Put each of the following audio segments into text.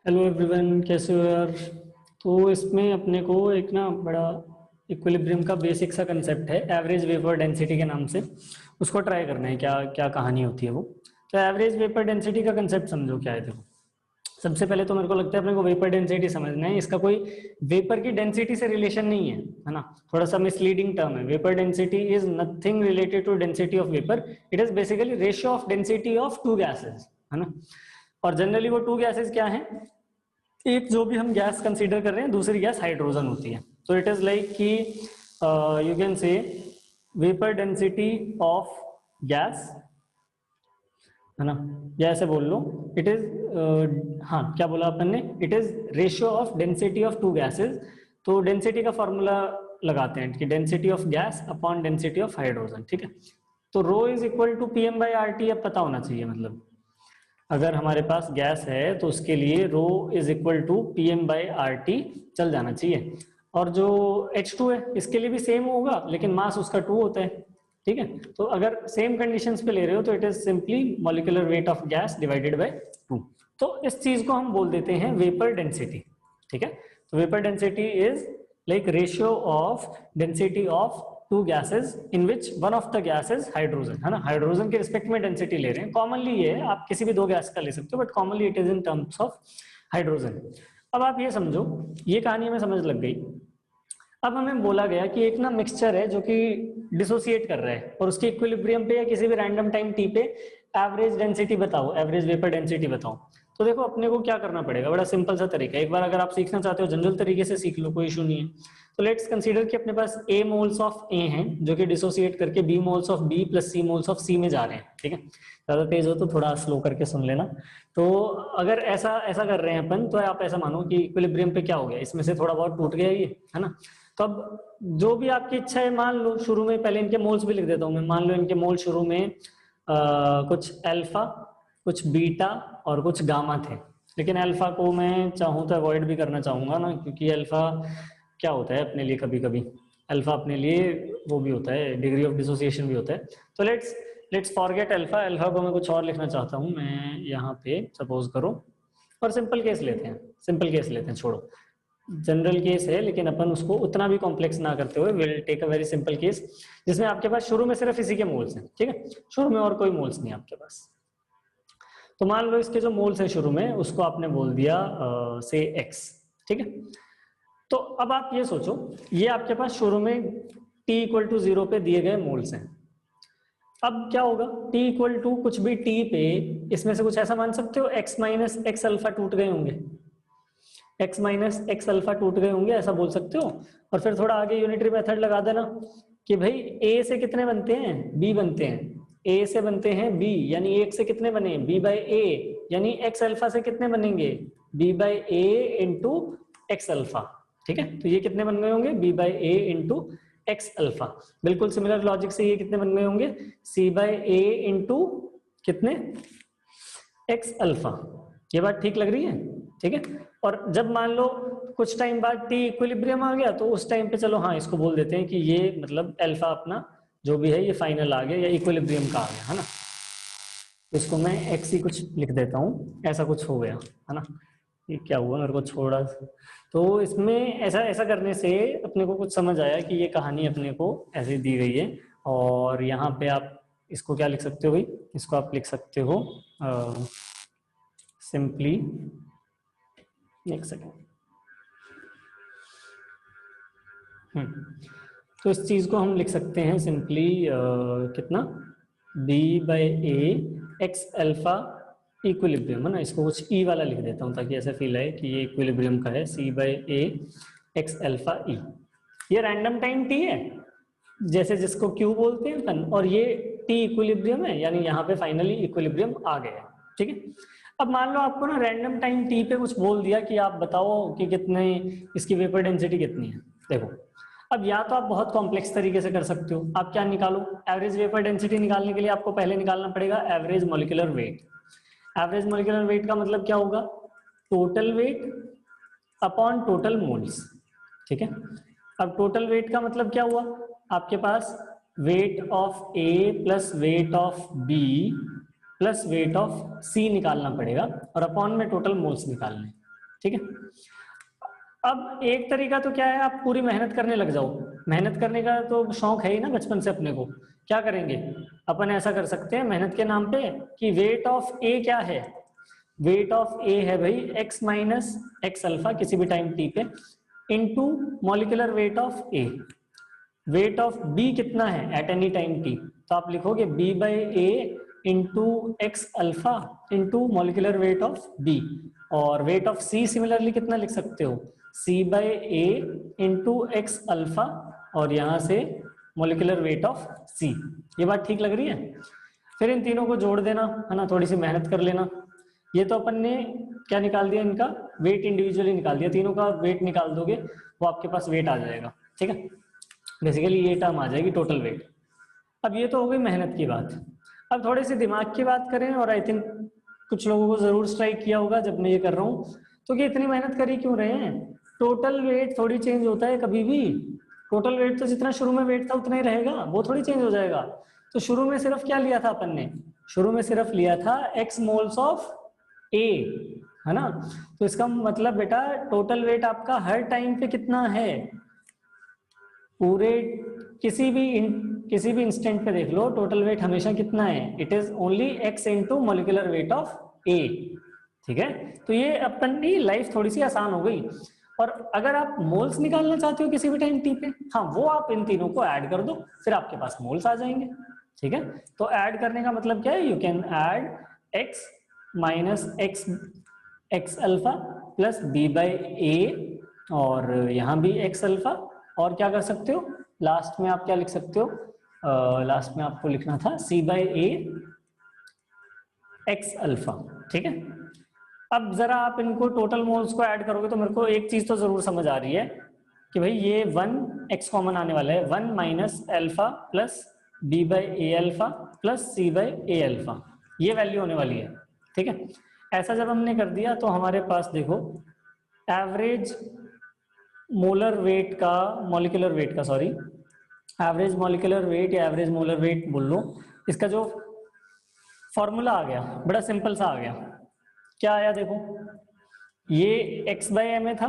Hello everyone, कैसे हो यार। तो इसमें अपने को एक ना बड़ा इक्विलिब्रियम का बेसिक सा कंसेप्ट है एवरेज वेपर डेंसिटी के नाम से। उसको ट्राई करना है, क्या क्या कहानी होती है वो। तो एवरेज वेपर डेंसिटी का कंसेप्ट समझो क्या है। देखो, सबसे पहले तो मेरे को लगता है अपने को वेपर डेंसिटी समझना है। इसका कोई वेपर की डेंसिटी से रिलेशन नहीं है ना। थोड़ा सा मिसलीडिंग टर्म है। Vapour density is nothing related to density of vapour. It is basically ratio of density of two gases, है ना। और जनरली वो टू गैसेस क्या है, एक जो भी हम गैस कंसीडर कर रहे हैं, दूसरी गैस हाइड्रोजन होती है। तो इट इज लाइक कि you can say vapour density of gas, है ना, या ऐसे बोल लो। इट इज हाँ, क्या बोला अपन ने, it is ratio of density of two gases. तो डेंसिटी का फॉर्मूला लगाते हैं कि density of gas upon density of hydrogen, ठीक है। तो rho is equal to P M by R T, अब पता होना चाहिए। मतलब अगर हमारे पास गैस है तो उसके लिए rho is equal to P M by R T चल जाना चाहिए। और जो H2 है इसके लिए भी सेम होगा, लेकिन मास उसका 2 होता है, ठीक है। तो अगर सेम कंडीशंस पे ले रहे हो तो it is simply molecular weight of gas divided by 2। तो इस चीज को हम बोल देते हैं वेपर डेंसिटी, ठीक है। तो vapour density is like ratio of density of two gases in which one of the gas is hydrogen, है ना। हाइड्रोजन के रिस्पेक्ट में डेंसिटी ले रहे हैं। कॉमनली ये है, आप किसी भी दो गैस का ले सकते हो, but commonly it is in terms of hydrogen. अब आप ये समझो, ये कहानी हमें समझ लग गई। अब हमें बोला गया कि एक ना मिक्सचर है जो कि डिसोसिएट कर रहा है, और उसके इक्विलिब्रियम पे या किसी भी रैंडम टाइम टी पे एवरेज डेंसिटी बताओ, एवरेज वेपर डेंसिटी बताओ। तो देखो, अपने को क्या करना पड़ेगा, बड़ा सिंपल सा तरीका है। एक बार अगर आप सीखना चाहते हो जनरल तरीके से सीख लो, कोई इशू नहीं है। तो लेट्स कंसीडर कि अपने पास ए मोल्स ऑफ ए हैं जो कि डिसोसिएट करके B moles of B plus C moles of C में जा रहे हैं, ठीक है। ज्यादा तेज हो तो थोड़ा स्लो करके सुन लेना। तो अगर ऐसा ऐसा कर रहे हैं अपन, तो आप ऐसा मानो कि इक्विलिब्रियम पे क्या हो गया, इसमें से थोड़ा बहुत टूट गया ये, है ना। तो अब जो भी आपकी इच्छा है, मान लो शुरू में, पहले इनके मोल्स भी लिख देता हूँ मैं। मान लो इनके मोल शुरू में कुछ अल्फा, कुछ बीटा और कुछ गामा थे। लेकिन अल्फा को मैं चाहूँ तो अवॉइड भी करना चाहूंगा ना, क्योंकि अल्फा क्या होता है अपने लिए, कभी कभी अल्फा अपने लिए वो भी होता है, डिग्री ऑफ डिसोसिएशन भी होता है। तो let's let's forget alpha. Alpha को मैं कुछ और लिखना चाहता हूँ मैं यहाँ पे, सपोज करो। और सिंपल केस लेते हैं, सिंपल केस लेते हैं, छोड़ो जनरल केस है, लेकिन अपन उसको उतना भी कॉम्प्लेक्स ना करते हुए will take a very simple case, जिसमें आपके पास शुरू में सिर्फ इसी के मोल्स हैं, ठीक है। शुरू में और कोई मोल्स नहीं आपके पास। तो मान लो इसके जो मोल्स हैं शुरू में, उसको आपने बोल दिया से एक्स, ठीक है। तो अब आप ये सोचो, ये आपके पास शुरू में t इक्वल टू 0 पे दिए गए मोल्स हैं। अब क्या होगा, t इक्वल टू कुछ भी t पे, इसमें से कुछ ऐसा मान सकते हो x माइनस एक्स अल्फा टूट गए होंगे, x माइनस एक्स अल्फा टूट गए होंगे, ऐसा बोल सकते हो। और फिर थोड़ा आगे यूनिटरी मेथड लगा देना कि भाई a से कितने बनते हैं, b बनते हैं। a से बनते हैं b, यानी एक से कितने बने, b बाई a, यानी x अल्फा से कितने बनेंगे, b by a into x alpha, ठीक है। तो ये कितने बन गए होंगे, b by a into x alpha. बिल्कुल सिमिलर लॉजिक से ये कितने बन गए होंगे, c बाई a इंटू कितने, एक्स अल्फा। ये बात ठीक लग रही है, ठीक है। और जब मान लो कुछ टाइम बाद टी इक्विलिब्रियम आ गया, तो उस टाइम पे चलो हाँ, इसको बोल देते हैं कि ये मतलब अल्फा अपना जो भी है ये फाइनल आ गया या इक्विलिब्रियम का आ गया, है ना। तो इसको मैं एक्स ही कुछ लिख देता हूँ, ऐसा कुछ हो गया, है ना। ये क्या हुआ, मेरे को छोड़ा। तो इसमें ऐसा ऐसा करने से अपने को कुछ समझ आया कि ये कहानी अपने को ऐसे दी गई है। और यहाँ पे आप इसको क्या लिख सकते हो भाई, इसको आप लिख सकते हो सिंपली, एक सेकेंड। तो इस चीज को हम लिख सकते हैं सिंपली कितना, b by A X alpha equilibrium, है ना। इसको कुछ ई वाला लिख देता हूँ ताकि ऐसा फील आए कि ये इक्विलिब्रियम का है, c by A X alpha E. ये रैंडम टाइम t है, जैसे जिसको q बोलते हैं अपन, और ये t इक्विलिब्रियम है, यानी यहाँ पे फाइनली इक्विलिब्रियम आ गया, ठीक है। अब मान लो आपको ना रैंडम टाइम t पे कुछ बोल दिया कि आप बताओ कि कितने, इसकी वेपर डेंसिटी कितनी है। देखो, अब या तो आप बहुत कॉम्प्लेक्स तरीके से कर सकते हो, आप क्या निकालो, एवरेज वेपर डेंसिटी निकालने के लिए आपको पहले निकालना पड़ेगा average molecular weight. Average molecular wait का मतलब क्या होगा, total weight upon total moles, ठीक है। अब टोटल वेट का मतलब क्या हुआ, आपके पास weight of A plus weight of B plus weight of C निकालना पड़ेगा, और अपॉन में टोटल मोल्स निकालने, ठीक है। अब एक तरीका तो क्या है, आप पूरी मेहनत करने लग जाओ, मेहनत करने का तो शौक है ही ना बचपन से अपने को। क्या करेंगे अपन, ऐसा कर सकते हैं मेहनत के नाम पे कि वेट ऑफ ए क्या है, वेट ऑफ ए है भाई x माइनस एक्स अल्फा किसी भी टाइम t पे, into molecular weight of A. Weight of B कितना है एट एनी टाइम t, तो आप लिखोगे b by A into x alpha into molecular weight of b। और वेट ऑफ c सिमिलरली कितना लिख सकते हो, c by A into x alpha और यहाँ से मॉलिक्यूलर वेट ऑफ c। ये बात ठीक लग रही है। फिर इन तीनों को जोड़ देना है ना, थोड़ी सी मेहनत कर लेना। ये तो अपन ने क्या निकाल दिया, इनका वेट इंडिविजुअली निकाल दिया, तीनों का वेट निकाल दोगे वो आपके पास वेट आ जाएगा। ठीक है, बेसिकली ये टर्म आ जाएगी टोटल वेट। अब ये तो हो गई मेहनत की बात। अब थोड़ी सी दिमाग की बात करें, और आई थिंक कुछ लोगों को जरूर स्ट्राइक किया होगा जब मैं ये कर रहा हूँ, तो कि इतनी मेहनत करी क्यों रहे हैं, टोटल वेट थोड़ी चेंज होता है कभी भी। टोटल वेट तो जितना शुरू में वेट था उतना ही रहेगा, वो थोड़ी चेंज हो जाएगा। तो शुरू में सिर्फ क्या लिया था अपन ने, शुरू में सिर्फ लिया था x मोल्स ऑफ ए, है ना। तो इसका मतलब बेटा टोटल वेट आपका हर टाइम पे कितना है, पूरे किसी भी इंस्टेंट पे देख लो टोटल वेट हमेशा कितना है, it is only x into molecular weight of A. ठीक है, तो ये अपन की लाइफ थोड़ी सी आसान हो गई। और अगर आप मोल्स निकालना चाहते हो किसी भी टाइम t पे, हाँ वो आप इन तीनों को ऐड कर दो, फिर आपके पास मोल्स आ जाएंगे। ठीक है, तो ऐड करने का मतलब क्या है, you can add x minus X alpha plus B by A, और यहाँ भी x अल्फा, और क्या कर सकते हो लास्ट में आप क्या लिख सकते हो, लास्ट में आपको लिखना था c by A X alpha. ठीक है, अब जरा आप इनको टोटल मोल्स को ऐड करोगे तो मेरे को एक चीज तो जरूर समझ आ रही है कि भाई ये 1 x कॉमन आने वाला है, 1 minus alpha plus B by A alpha plus C by A alpha, ये वैल्यू होने वाली है। ठीक है, ऐसा जब हमने कर दिया तो हमारे पास देखो एवरेज मोलर वेट का, मॉलिक्यूलर वेट का सॉरी, एवरेज मॉलिक्यूलर वेट या एवरेज मोलर वेट बोल लो, इसका जो फॉर्मूला आ गया बड़ा सिंपल सा आ गया। क्या आया देखो, ये x बाई एम था,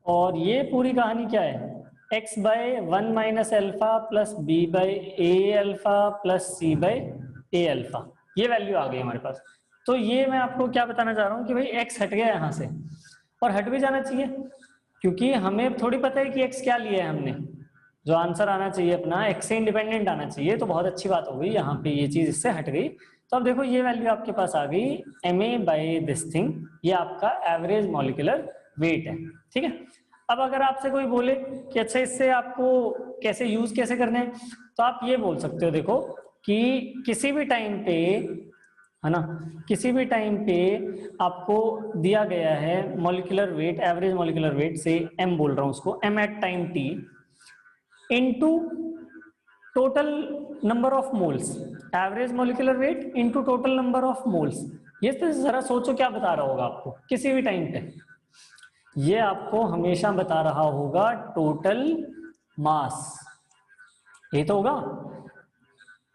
और ये पूरी कहानी क्या है, x by 1 minus alpha plus B by A alpha plus C by A alpha, ये वैल्यू आ गई हमारे पास। तो ये मैं आपको क्या बताना चाह रहा हूँ कि भाई x हट गया यहाँ से, और हट भी जाना चाहिए, क्योंकि हमें थोड़ी पता है कि x क्या लिया है हमने। जो आंसर आना चाहिए अपना x से इंडिपेंडेंट आना चाहिए, तो बहुत अच्छी बात हो गई, यहाँ पे ये चीज इससे हट गई। तो अब देखो ये वैल्यू आपके पास आ गई ma बाई दिस थिंग, ये आपका एवरेज मॉलिक्यूलर वेट है। ठीक है, अब अगर आपसे कोई बोले कि अच्छा इससे आपको कैसे यूज कैसे करने हैं, तो आप ये बोल सकते हो देखो कि किसी भी टाइम पे, है ना, किसी भी टाइम पे आपको दिया गया है molecular weight, average molecular weight से m बोल रहा हूँ उसको, m at time t into total number of moles, average molecular weight into total number of moles. ये तो जरा सोचो क्या बता रहा होगा आपको किसी भी टाइम पे, ये आपको हमेशा बता रहा होगा टोटल मास, ये तो होगा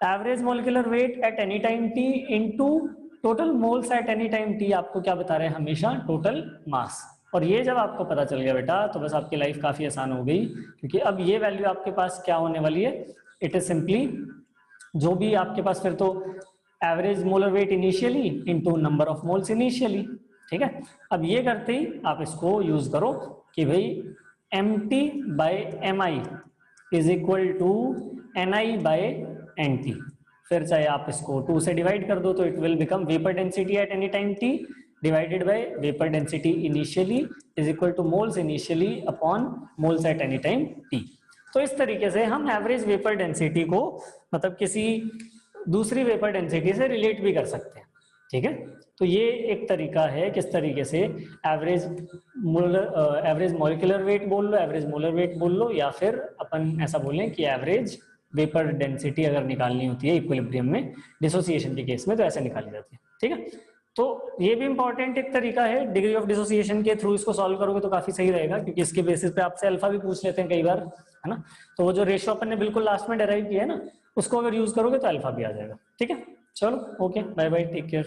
average molecular wait at any time t into total moles at any time t, आपको क्या बता रहे हैं हमेशा टोटल मास। और ये जब आपको पता चल गया बेटा तो बस आपकी लाइफ काफी आसान हो गई, क्योंकि अब ये वैल्यू आपके पास क्या होने वाली है, इट इज सिंपली जो भी आपके पास फिर तो average molar weight initially into number of moles initially. ठीक है, अब ये करते ही आप इसको यूज करो कि भाई mt by mi is equal to ni by nt, फिर चाहे आप इसको 2 से डिवाइड कर दो तो it will become vapour density at any time t divided by vapour density initially is equal two moles initially upon moles at any time t। तो इस तरीके से हम एवरेज वेपर डेंसिटी को मतलब किसी दूसरी वेपर डेंसिटी से रिलेट भी कर सकते हैं। ठीक है, तो ये एक तरीका है किस तरीके से एवरेज मॉलिक्यूलर वेट बोल लो, एवरेज मोलर वेट बोल लो, या फिर अपन ऐसा बोलें कि एवरेज वेपर डेंसिटी अगर निकालनी होती है इक्विलिब्रियम में, डिसोसिएशन के केस में तो ऐसे निकाली जाती है। ठीक है, तो ये भी इंपॉर्टेंट एक तरीका है, डिग्री ऑफ डिसोसिएशन के थ्रू इसको सॉल्व करोगे तो काफी सही रहेगा, क्योंकि इसके बेसिस पे आपसे अल्फा भी पूछ लेते हैं कई बार, है ना। तो वो जो रेशियो अपन ने बिल्कुल लास्ट में डेराइव किया है ना, उसको अगर यूज करोगे तो अल्फा भी आ जाएगा। ठीक है, चलो okay, bye bye, take care.